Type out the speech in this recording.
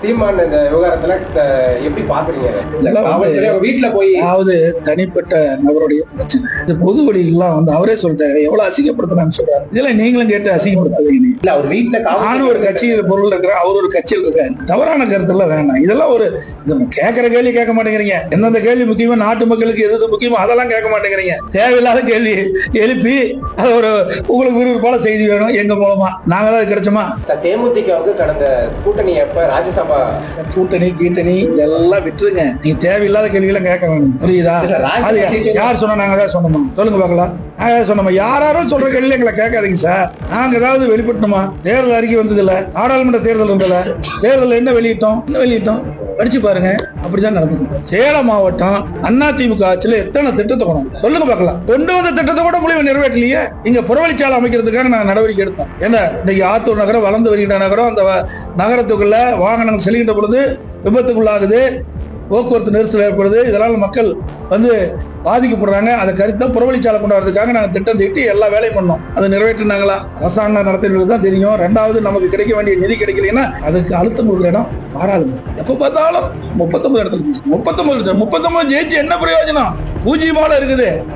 சீமான் இந்த விவகாரத்துல எப்படி பாக்குறீங்க? வீட்டுல போய் தனிப்பட்ட நபருடைய பிரச்சனை. இந்த பொது வழிகள்லாம் அவரே சொல்லிட்டாரு எவ்வளவு அசிங்கப்படுத்தினான்னு சொல்றாரு. இதெல்லாம் நீங்களும் கேட்டு அசிங்கப்படுத்தாதீங்க. இல்ல அவர் வீட்டுல நானும் ஒரு கட்சியில் பொருள் இருக்கிற அவர் ஒரு கட்சியில் இருக்காரு. தவறான கருத்துலாம் வேணாம். இதெல்லாம் ஒரு கேட்கிற கேள்வி கேட்க மாட்டேங்கிறீங்க. எந்தெந்த கேள்வி முக்கியமா நாட்டு மக்களுக்கு எது முக்கியமோ அதெல்லாம் கேட்க மாட்டேங்கிறீங்க. தேவையில்லாத கேள்வி எழுப்பி அது ஒரு உங்களுக்கு விருப்பமான செய்தி வேணும் எங்க மூலமா நாங்க தான் கிடைச்சோமா? தேமுதிகவுக்கு கடந்த கூட்டணி எப்ப ராஜ்யசபா கூட்டணி இதெல்லாம் விட்டுருங்க. நீங்க தேவையில்லாத கேள்விகளை கேட்க வேணும். புரியுதா? யார் சொன்னா நாங்க தான் சொன்னோமா? சொல்லுங்க பார்க்கலாம். நாங்க சொன்னோமா? யாரும் சொல்ற கேள்வி எங்களை கேட்காதீங்க சார். நாங்க ஏதாவது வெளிப்பட்டோமா? தேர்தல் அறிக்கை வந்தது இல்ல, நாடாளுமன்ற தேர்தல் வந்ததுல தேர்தல் என்ன வெளியிட்டோம் படிச்சு பாருங்க. அப்படிதான் நடந்தது. சேலம் மாவட்டம் அதிமுக ஆட்சியில எத்தனை திட்டத்தை கொண்டு சொல்லுங்க பார்க்கலாம். கொண்டு வந்த திட்டத்தை கூட முடிவு நிறைவேற்றலையே. இங்க புறவழிச்சாலை அமைக்கிறதுக்காக நான் நடவடிக்கை எடுத்தேன். ஏன்னா இன்னைக்கு ஆத்தூர் நகரம் வளர்ந்து வருகின்ற நகரம். அந்த நகரத்துக்குள்ள வாகனங்கள் செல்கின்ற பொழுது விபத்துக்குள்ளாகுது, போக்குவரத்து நெரிசல் ஏற்படுது. இதனால மக்கள் பாதிக்கப்படுறாங்க. அதை கருத்து புறவழிச்சாலை கொண்டு வரதுக்காக நாங்கள் திட்டம் தீட்டி எல்லா வேலையும் பண்ணோம். அதை நிறைவேற்றினாங்களா? அரசாங்கம் நடத்துறது தான் தெரியும். ரெண்டாவது, நமக்கு கிடைக்க வேண்டிய நிதி கிடைக்கலைன்னா அதுக்கு அழுத்தம் கொடுக்குற இடம் பாராளுமன்றம். எப்ப பார்த்தாலும் 39 இடத்துல 39 ஜெயிச்சு என்ன பிரயோஜனம்? பூஜ்ஜியமால இருக்குது.